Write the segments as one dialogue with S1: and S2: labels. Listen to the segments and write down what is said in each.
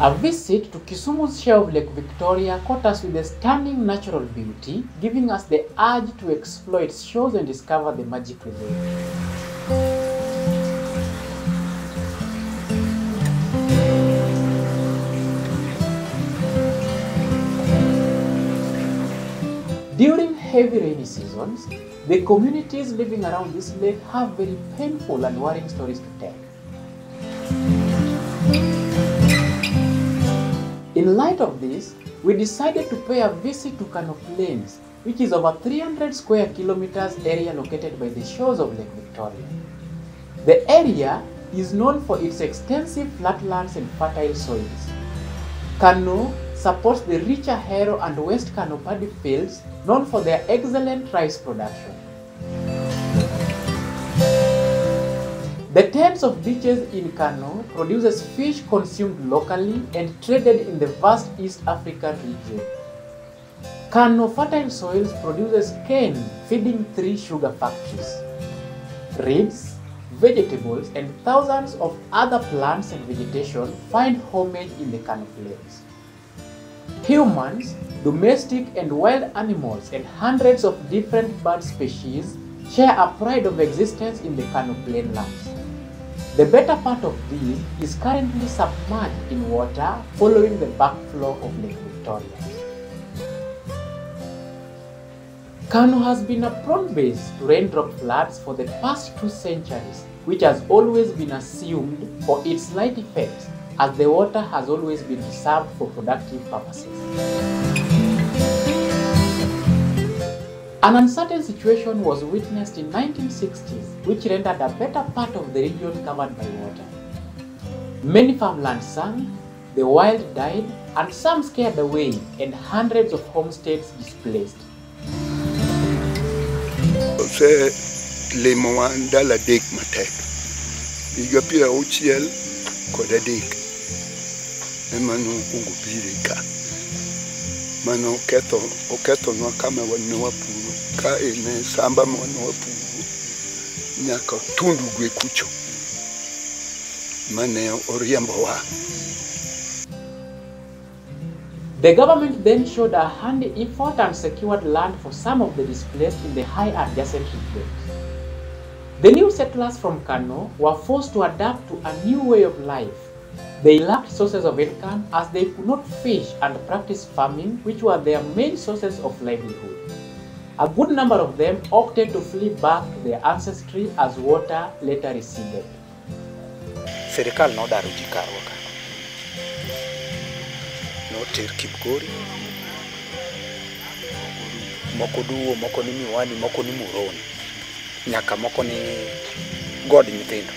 S1: A visit to Kisumu's share of Lake Victoria caught us with a stunning natural beauty, giving us the urge to explore its shores and discover the magic within. During heavy rainy seasons, the communities living around this lake have very painful and worrying stories to tell. In light of this, we decided to pay a visit to Kano Plains, which is over 300 square kilometers area located by the shores of Lake Victoria. The area is known for its extensive flatlands and fertile soils. Kano supports the richer Hero and West Kano paddy fields known for their excellent rice production. The tens of beaches in Kano produces fish consumed locally and traded in the vast East African region. Kano fertile soils produces cane feeding 3 sugar factories. Reeds, vegetables, and thousands of other plants and vegetation find homage in the Kano Plains. Humans, domestic and wild animals, and hundreds of different bird species share a pride of existence in the Kano Plainlands. The better part of this is currently submerged in water following the backflow of Lake Victoria. Kano has been a prone base to raindrop floods for the past 2 centuries, which has always been assumed for its slight effects, as the water has always been reserved for productive purposes. An uncertain situation was witnessed in 1960s, which rendered a better part of the region covered by water. Many farmlands sank, the wild died, and some scared away, and hundreds of homesteads displaced.
S2: Mano oketo no kama wane wapuru ka ene samba mwana wapuru nyaka tundu gwe kucho mane oriembo wa.
S1: The government then showed a handy effort and secured land for some of the displaced in the high adjacent regions. The new settlers from Kano were forced to adapt to a new way of life. They lacked sources of income as they could not fish and practice farming, which were their main sources of livelihood. A good number of them opted to flee back to their ancestry as water later receded.
S3: Serikal no daru jikarwa ka. No ter Kipkori. Moko duo, moko ni Miwani, moko ni Muroni. Nyaka moko ni God nyithindo.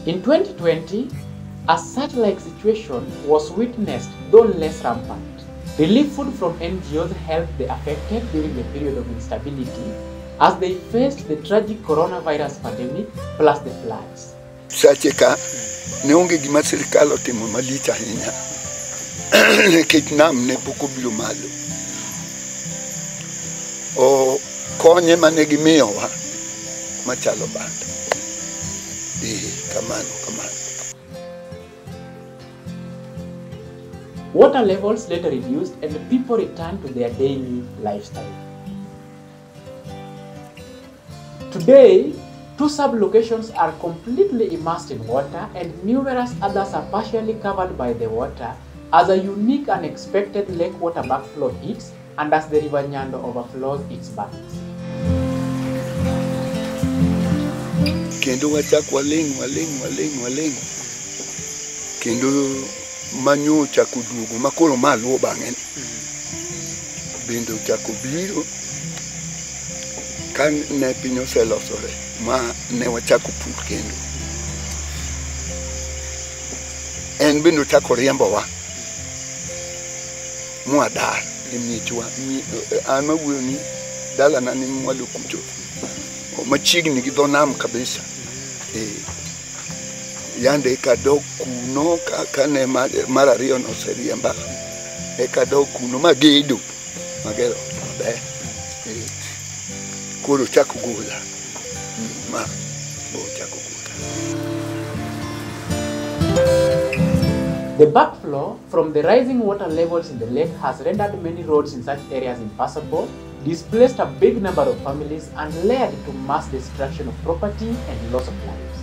S1: In 2020, a such-like situation was witnessed, though less rampant. Relief food from NGOs helped the affected during the period of instability as they faced the tragic coronavirus pandemic plus the floods.
S2: Sacheka neonge gima serikal otimo malich ahinya nikech nam ne pok obiro malo. O konye mane gimiyowa machalo bando. Kamano.
S1: Water levels later reduced and people returned to their daily lifestyle. Today, 2 sub-locations are completely immersed in water and numerous others are partially covered by the water as a unique and unexpected lake water backflow hits and as the river Nyando overflows its banks.
S2: Kendo wachak waling. Kendo manyo chako duogo makoro maluo bang'e. Bende chako biro kan ne piny oselosore ma ne wachako pur kendo. En bende chako riembowa mwadar e miechwa. An mawuoyo ni dalana ni mwalo kucho machiegni gi dho nam kabisa. Yande kadok kuno kane mar ariyo no seriemba kadok kuno magero maber koro chako gola ma bo chako gola.
S1: The backflow from the rising water levels in the lake has rendered many roads in such areas impassable, displaced a big number of families, and led to mass destruction of property and loss of lives.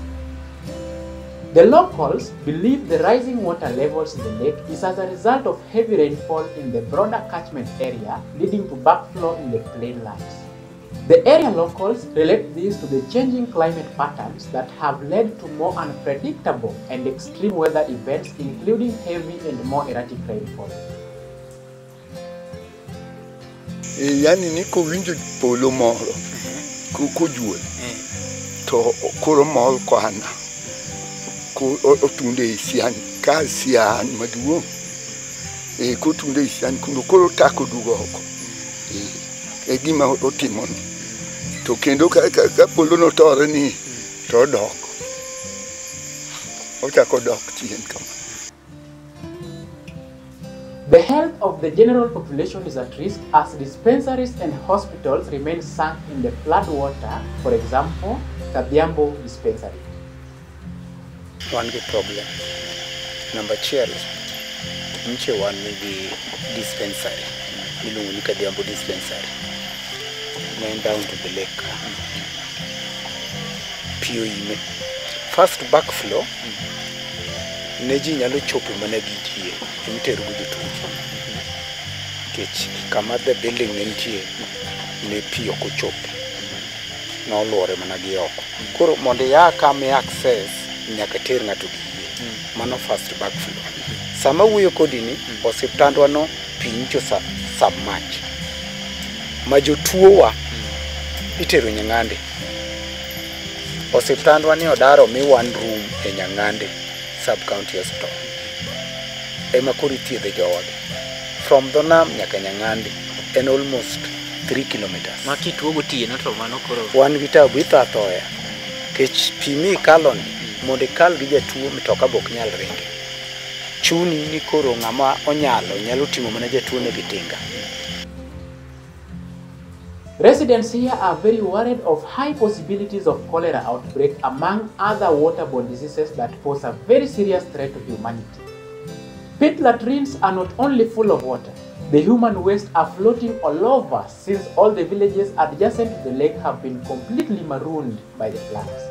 S1: The locals believe the rising water levels in the lake is as a result of heavy rainfall in the broader catchment area, leading to backflow in the plainlands. The area locals relate this to the changing climate patterns that have led to more unpredictable and extreme weather events, including heavy and more erratic rainfall.
S2: Yani niko winjo polo moro kujuol to koro mor kwana ko otunde isian ka sian maduong ko tunde isian kuno koro tako dugo oko gima otimo to kendo ka polo no tore ni to dok ochako dok chien kama.
S1: The health of the general population is at risk as dispensaries and hospitals remain sunk in the flood water, for example, Kadhiambo dispensary.
S3: One big problem. Number chiel, nche one maybe dispensary. Milungu Kadhiambo dispensary. Going down to the lake. POE. First backflow. Neji nyalo chope mana gitie. Imiteru gudu kech kama the building nentie ne pio ko chope no lore mana gi oko koro mondo ya kame access nyaka ter ngato gi mano first backflow sama wuyo kodini osiptandwa no pincho submerge majotuowa itero Nyang'ande osiptandwa ni odaro mi one room e Nyang'ande sub county hospital ema kori thiedhe joode from the Nam nyaka Nyang'ande and almost 3 kilometers.
S4: Maki tuogo tiye na to mano koro.
S3: Wan vita bitha thoya. Kech pimi kalon mondo kal gi jatuo mitoka bok nyal ringe. Chuni ni koro ng'ama onyalo nyalo timo mana jatuo ne gitinga.
S1: Residents here are very worried of high possibilities of cholera outbreak among other waterborne diseases that pose a very serious threat to humanity. Pit latrines are not only full of water, the human waste are floating all over since all the villages adjacent to the lake have been completely marooned by the floods.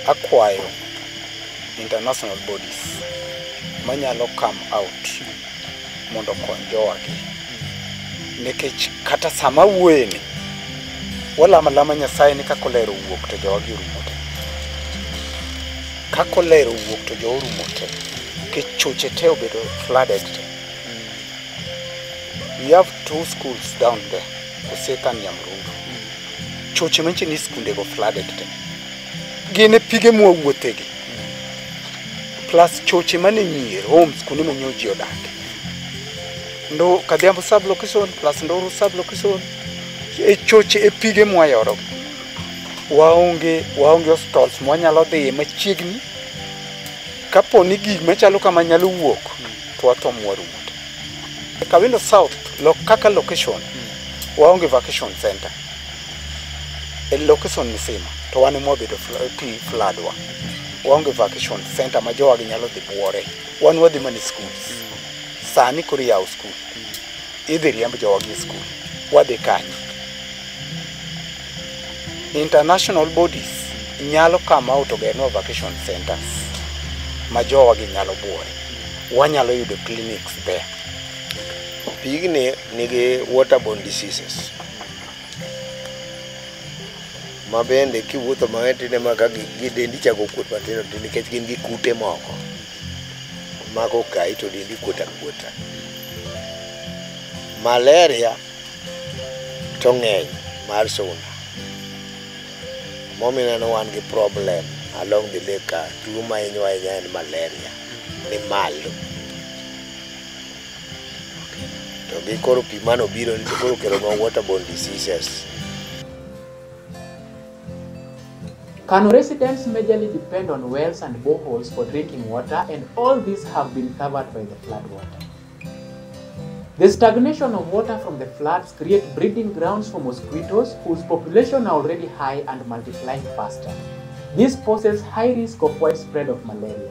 S3: Akwayo international bodies manyalo come out mondo kony jowagi nikech kata sama wuoyeni walama Nyasaye ni kakolero wuok to jowagi orumo te kakolero wuok to jowo orumo te kech choche te obedo flooded te. We have 2 schools down there, Oseka and Nyamrundu. Choche manche ni skunde go flooded te gine pige mwawuothegi plus choche mane nyir homes kundi manyo ji odake ndo Kadhiambo sub location plus Ndoro sub location e choche e pige mwayoro waonge hospitals mwanyalo dhi machiegni kapo ni gik machalo kama nyalo wuok to atom warumo Kawindo South kaka location waonge vacation center e location misima to wane mobedo floodwa waonge vacation center ma jowagi nyalo dhi buore wan wadhi mani schools sani koro yaw school idhi riemb jowagi school wadhi kanyo. International bodies nyalo come out to get no vacation centers ma jowagi nyalo buore wanyalo yudo clinics there.
S5: Pigni nigi waterborne diseases mabende kiwuotho maetine maka gidendi chako kuot matino to nikech gin gi kute moko mako kai to dendi kuota. Malaria to ng'eny mar suna momineno wan gi problem along the lake. Tuo ma hinyo ahinya en malaria ni malo to gi koro pi mano biro ni koro kero no waterborne diseases.
S1: Kano residents majorly depend on wells and boreholes for drinking water, and all these have been covered by the flood water. The stagnation of water from the floods create breeding grounds for mosquitoes whose population are already high and multiplying faster. This poses high risk of widespread of malaria.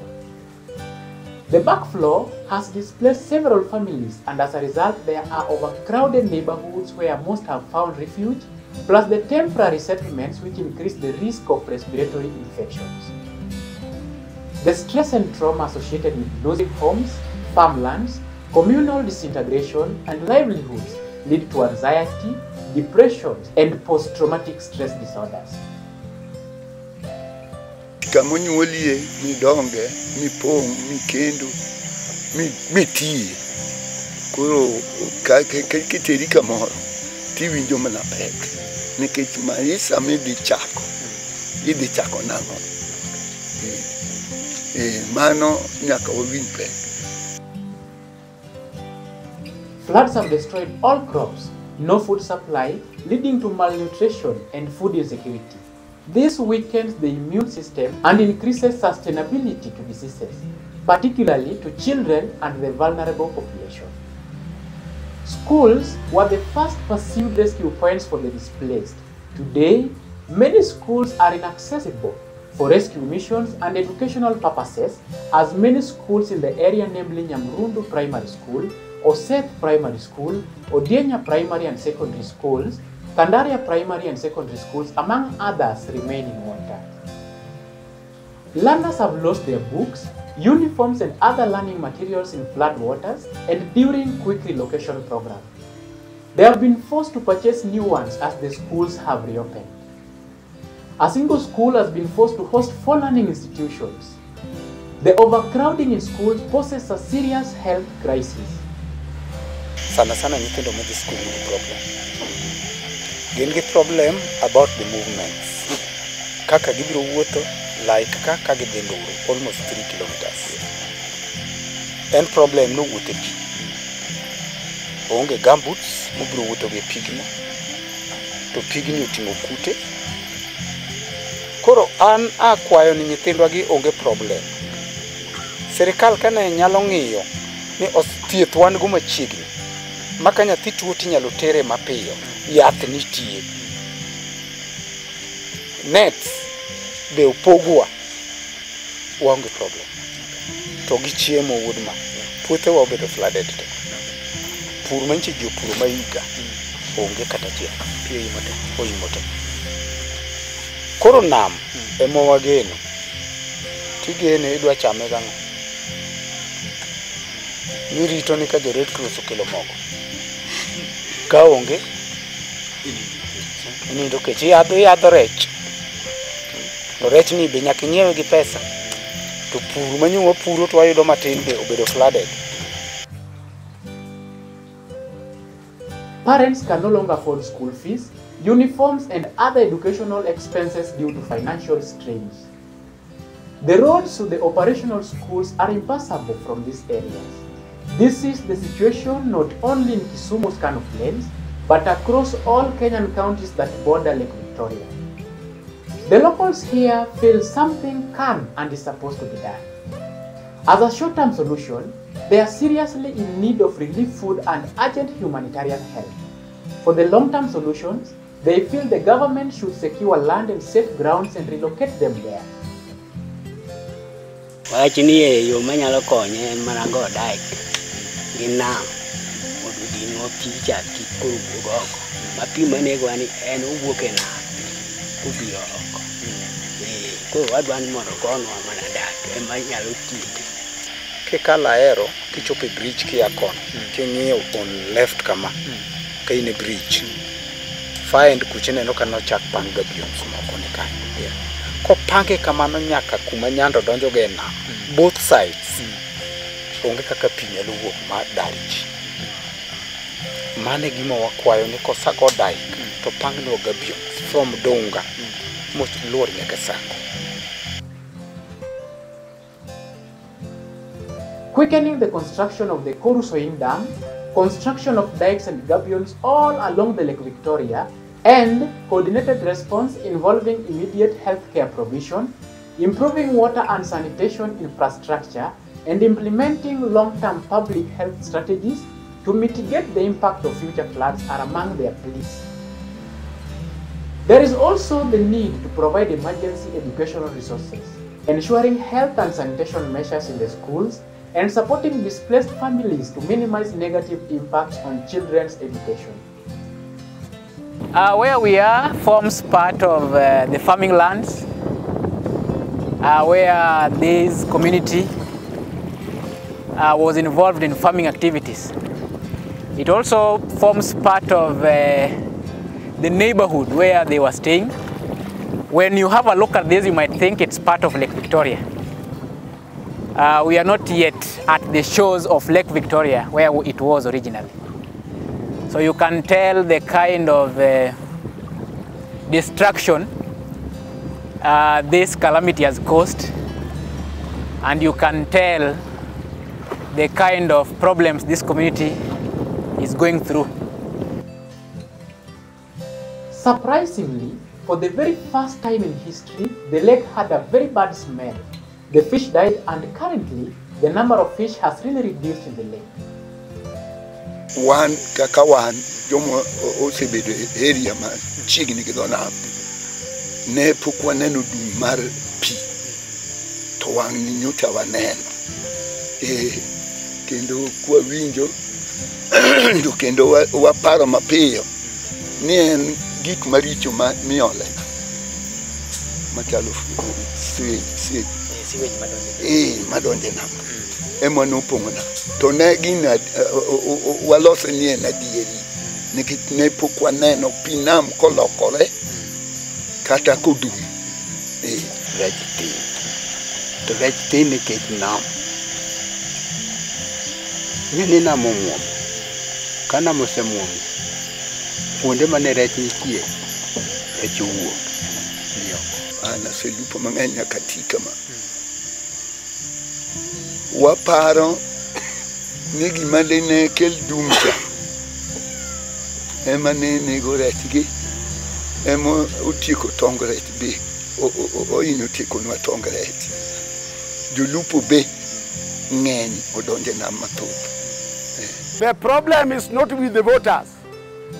S1: The back floor has displaced several families, and as a result, there are overcrowded neighborhoods where most have found refuge, plus the temporary settlements which increase the risk of respiratory infections. The stress and trauma associated with losing homes, farmlands, communal disintegration, and livelihoods lead to anxiety, depression, and post-traumatic stress disorders.
S2: Kamunyuolie midonge, mipong, mikendo, mitie. Koro kiteri kamoro, tiwinjo mana pek. Nikech maisha midhi chako nang'o. Mano nyaka wawinj pek.
S1: Floods have destroyed all crops, no food supply, leading to malnutrition and food insecurity. This weakens the immune system and increases sustainability to diseases, particularly to children and the vulnerable population. Schools were the first perceived rescue points for the displaced. Today, many schools are inaccessible for rescue missions and educational purposes, as many schools in the area, namely Nyamrundu Primary School, Oseth Primary School, Odienya Primary and Secondary Schools, Kandaria Primary and Secondary Schools, among others, remain in water. Learners have lost their books, uniforms and other learning materials in flood waters and during quick relocation programs. They have been forced to purchase new ones as the schools have reopened. A single school has been forced to host 4 learning institutions. The overcrowding in schools poses a serious health crisis.
S3: Sana nyithindo modhi school nigi problem. Gin gi problem about the movements. Kaka gibiro wuotho, like kaka gidhi Nduru, almost 3 kilometers. En problem no wuotho pi. Onge gumboots, mobiro wuotho gi pigno. To pigni oting'o kute. Koro an akwayo ni nyithindwa gi onge problem. Serikal kane nyalo ng'iyo ni thieth wan go machiegni. Maka nyathi tuo tinyalo tere mapiyo, yath nitie. Nets be opogwa, waonge problem. To gi chiemo wuodma, puothewa obedo flooded te. Pur manche jopur ma higa, onge kata chiel, pi oimo te. Koro nam ema wageno, tigene idwa chame gang'o. Nirito ni ka jo Red Cross okelo mogo. Ka onge, inindo kech yadho rech. To rech ni be nyaka nyiewe gi pesa. To pur manyo wapuro to wayudo matin be obedo flooded.
S1: Parents can no longer afford school fees, uniforms and other educational expenses due to financial strains. The roads to the operational schools are impassable from these areas. This is the situation not only in Kisumu's Kano Plains, but across all Kenyan counties that border Lake Victoria. The locals here feel something can and is supposed to be done. As a short-term solution, they are seriously in need of relief food and urgent humanitarian help. For the long-term solutions, they feel the government should secure land and safe grounds and relocate them there.
S6: Wachini yo manyalo konye mana go dike gina odudino picha kikuru goko mapima nego ani en ubuke na ubiro oko ko wadwan mondo kono mana dak ema nyalo tinde
S3: Kikala ero kichope bridge kia kono king'iyo on left kama ka in bridge find kuchene no kano chak pang gabions moko ne kanyo ko pange kamano nyaka kuma nyando donjo ge na both sides onge kaka pi nyalo wuok ma darji mane gima wakwayo ni kosago dike to pang no gabions from Donga much lord nyaka Sango.
S1: Quickening the construction of the Korusoing Dam, construction of dikes and gabions all along the Lake Victoria, and coordinated response involving immediate healthcare provision, improving water and sanitation infrastructure, and implementing long-term public health strategies to mitigate the impact of future floods are among their pleas. There is also the need to provide emergency educational resources, ensuring health and sanitation measures in the schools, and supporting displaced families to minimize negative impacts on children's education.
S4: Where we are forms part of the farming lands, where this community was involved in farming activities. It also forms part of the neighborhood where they were staying. When you have a look at this, you might think it's part of Lake Victoria. We are not yet at the shores of Lake Victoria where it was originally. So you can tell the kind of destruction this calamity has caused, and you can tell the kind of problems this community is going through.
S1: Surprisingly, for the very first time in history, the lake had a very bad smell. The fish died, and currently, the number of fish has really reduced in the lake.
S2: One kakawan jomo osebedo area ma chigni gidona ne pokwa neno du mar pi to wang ni nyota waneno kendo kwa winjo ndo kendo waparo mapiyo ni en gik maricho ma miole machalo si madonje nam ema nopong'ona to ne gina walose ni en adieri nikech ne pok waneno pi nam kolokore kata kodum
S3: rech tin. To rech tin nikech nam. Ng'eni nam omuom. Ka nam osemuom, kuonde mane rech nitie, rech owuok.
S2: An aselupo mang'eny nyaka ti kama. Waparo ni gima ne kel dum cha ema ne nego rechgi, ema otieko tong rech be ohinyo tiekonwa tong rech. Jolupo be ng'eny odonje nam mathoth.
S7: The problem is not with the voters.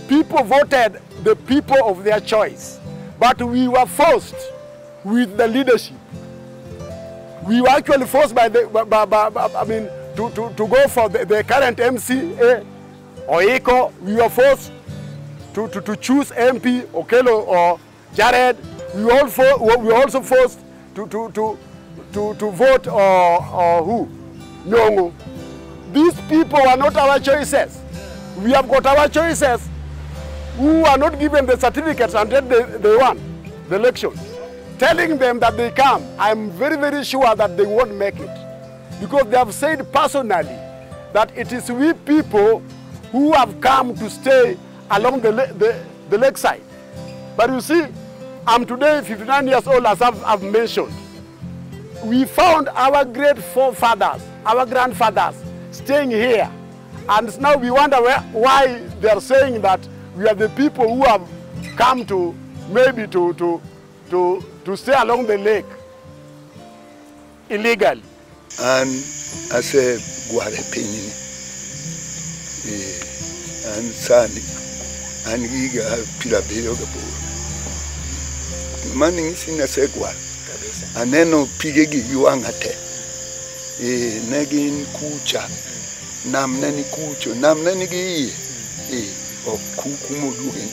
S7: People voted the people of their choice, but we were forced with the leadership. We were actually forced by the, to go for the current MCA or ECO. We were forced to choose MP Okello or Jared. We were also forced to vote or who? Nyong'o. These people are not our choices. We have got our choices who are not given the certificates until they won the elections. Telling them that they come, I'm very, very sure that they won't make it. Because they have said personally that it is we people who have come to stay along the lakeside. But you see, I'm today 59 years old, as I've mentioned. We found our great forefathers, our grandfathers, staying here. And now we wonder why they are saying that we are the people who have come to maybe to stay along the lake illegally.
S2: And as a guare penini, and sani, and giga pilabero gabo. Manning is in a segwa, and then no pigegi yuangate, negin kucha, nam nani kucho, nam nani gi, or kukumo dugan,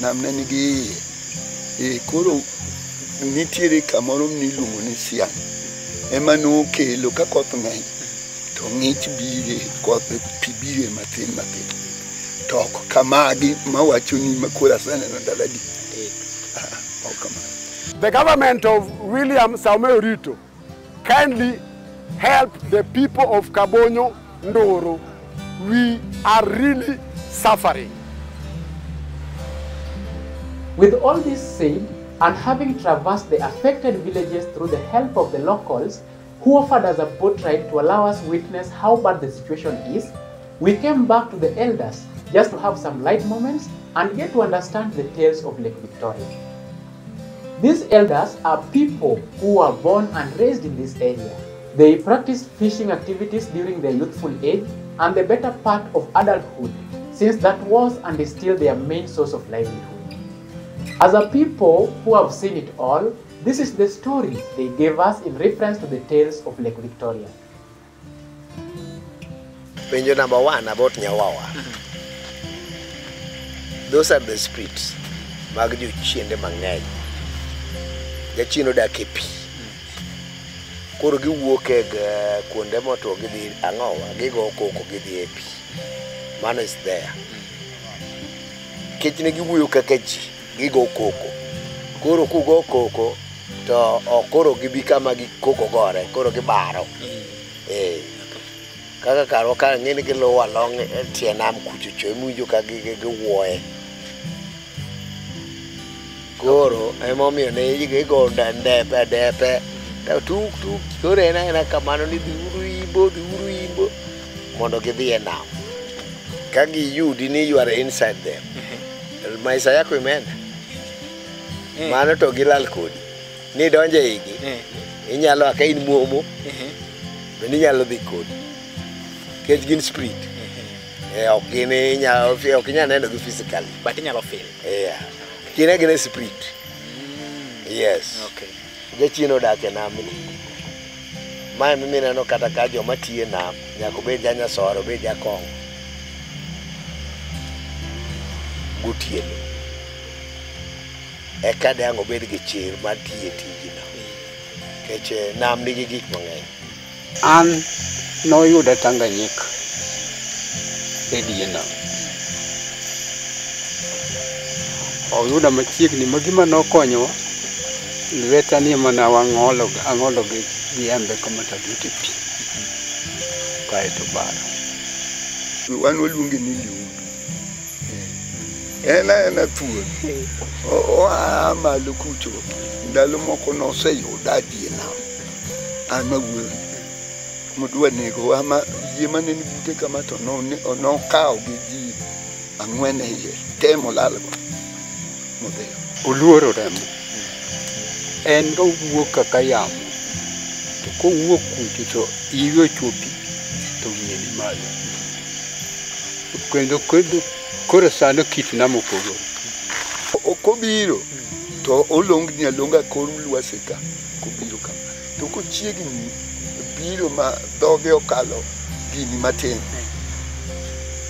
S2: nam nani gi, koro nitiri kamorum nilumo ni sian. Ema no ke loka koth ng'eny to ng'ich bire koth pibire matin. Tok kamagi mawacho ni makura sana na daladi.
S7: The government of William Samuel Ruto kindly help the people of Kabonyo Ndoro. We are really suffering.
S1: With all this said, and having traversed the affected villages through the help of the locals who offered us a boat ride to allow us witness how bad the situation is, we came back to the elders just to have some light moments and get to understand the tales of Lake Victoria. These elders are people who were born and raised in this area. They practiced fishing activities during their youthful age and the better part of adulthood, since that was and is still their main source of livelihood. As a people who have seen it all, this is the story they gave us in reference to the tales of Lake Victoria.
S5: Penjo number 1 about Nyawawa. Those are the streets. Magju chiende mang'eny. Jachino dak e pi. Koro giwuok e kuonde motwo gidhi ang'owa, gigo koko gidhi e pi. Mano is there. Kech ne giwuoyo kaka ji, gigo koko. Koro kugo koko, to koro gibi kama koko gore, koro gibaro. Kaka karo ka ng'eni giluwo along tie nam kuchocho, imuinjo ka giwuoye. Koro emomiyo ne gigo ndepe tuk koro ena kamano ni dhiuru imbo mondo gidhi e nam. Ka giyudi ni you are inside them, maisha yako imeenda, mano to gilal kodi ni donje igi. Inyalo aka in muomo bende inyalo dhi kodi kech gin spirit. Ok inyalo neno gi physically,
S4: but inyalo feel.
S5: Kine gine spirit. Yes.
S4: Okay.
S5: Jachino dak e nam ni. Mae mimineno kata ka joma tiyo e nam nyaka obed janyasoro, obed jakong'o gotieno, eka dang' obed gi chir mar tiyo e tijno, kech nam nigi gik mang'eny.
S6: An noyuda Tanganyika e diye nam. Oyuda machiegni ma gima nokonyowa, lweta ni mana ang'olo gi yembe kama taduti pi kaeto baro.
S2: Wan waluonge ni liudu. Ena thuol. Oa malo kucho. Ndalo moko noseyuda adie nam. An awuoyo. Mudwa nego ama yie mane ni bute kama to nokawo gi ji 4 e iye. Temo lalgo. Modheyo.
S6: Oluoro remo. En go wuok kaka yamo. To kowuok kucho to iwe ochopi to wiye ni malo. Kendo koro sano kit nam opogore.
S2: Okobiro to olongni alonga kor lwase ka kobiro kama. To kochiegni biro ma dhoge okalo gini matin,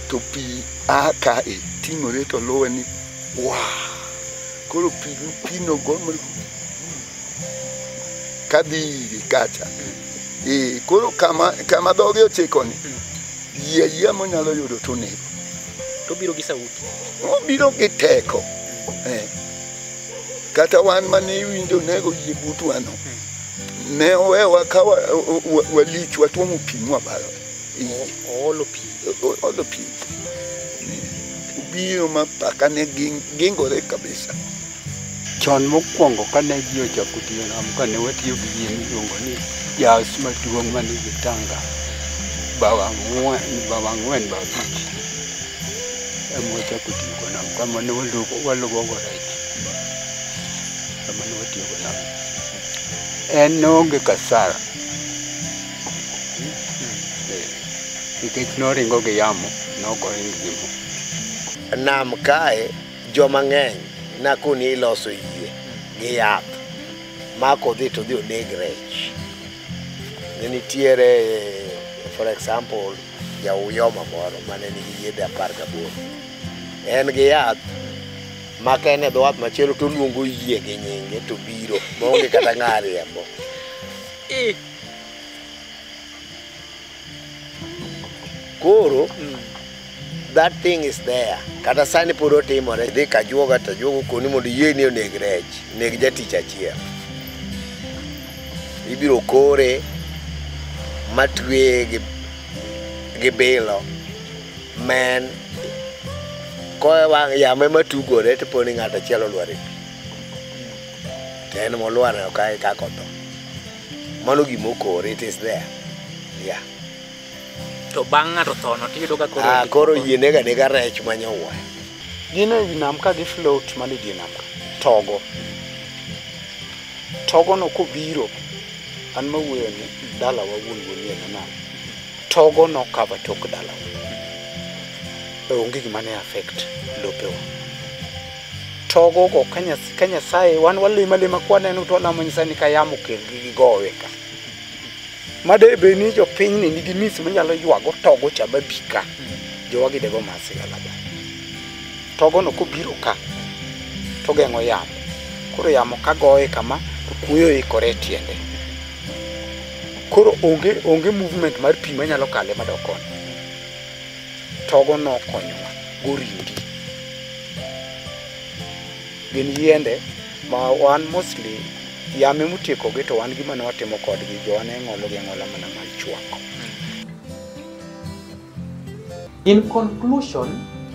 S2: to pi aka e ting'ore to luwe ni koro pino gomo kadhi kacha. Koro kama dhoge ochikoni, yie monyalo yudo to nego.
S4: To biro gi sauti.
S2: Obiro gi teko. Kata wan mane winjo nego yie butwano, ne owewa ka walich watuomo pi mwabaro.
S4: Olo pi.
S2: Obiro ma paka ne gingore kabisa.
S6: Chon mokwongo kane ji ochako tiyo nam, kane watiyo gi yie miluongo ni jas maduong' manigi tanga bawa ang'wen ba abich, ema wachako tiyo go nam, kama ne walugogo rech, kama ne watiyo go nam. En noonge kasara nikech noringo gi yamo, nokoring gi mo.
S5: Nam kae joma ng'eny nakoni iloso yie gi yath ma kodhi to dhi oneg rech. Ne nitiere for example jauyoma moro mane nigi yedhe 18. En gi yath ma ka en e dho wath machielo to luongo yie gi nyinge to biro maonge kata ng'a riembo. Koro that thing is there. Kata sani pod otimore. Dhi ka juoga to juogo koni mondo yie ni oneg rech, neg jatich achiel. Ibiro kore matwe gi bilo men koe wang' yame matugore to poni ng'ato achiel olwar e pi. To en molwar kae kako tho. Mano gimokore, it is there. Yeah.
S4: To bang' ng'ato tho no tiyudo ka
S5: koro yie nega rech manyowa.
S3: Gin e wi nam ka gi float mane die nam togo. Togo no kobiro, an mawuoyo ni dala wawuon e nam. Togo no cover tok dala. Onge gima ne affect lopewa. togo go ka Nyasaye wan walima lima kwaneno to lamo Nyasaye ni ka yamo kel gi gowe ka made be ni jo piny ni nigi mis manyalo ywago togo cha mabika jowa gidego masigala ba togo no kobiro ka to geng'o yamo koro yamo ka goye kama to kuoyo ikore tiende koro onge movement mar pi manyalo kale madokon togo no konyowa gorindi gin yiende ma wan mostly yame mutieko gi to wan gima ne watimo kodgi jo ane ng'olo gi ng'ola mana mar chwako.
S1: In conclusion,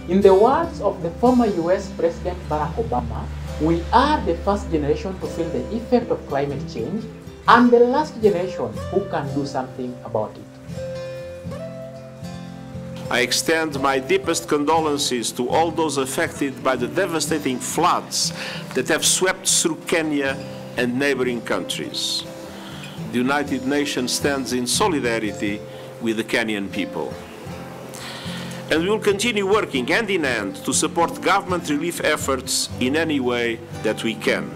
S1: in the words of the former US President Barack Obama, we are the first generation to feel the effect of climate change and the last generation who can do something about it.
S8: I extend my deepest condolences to all those affected by the devastating floods that have swept through Kenya and neighboring countries. The United Nations stands in solidarity with the Kenyan people. And we will continue working hand in hand to support government relief efforts in any way that we can.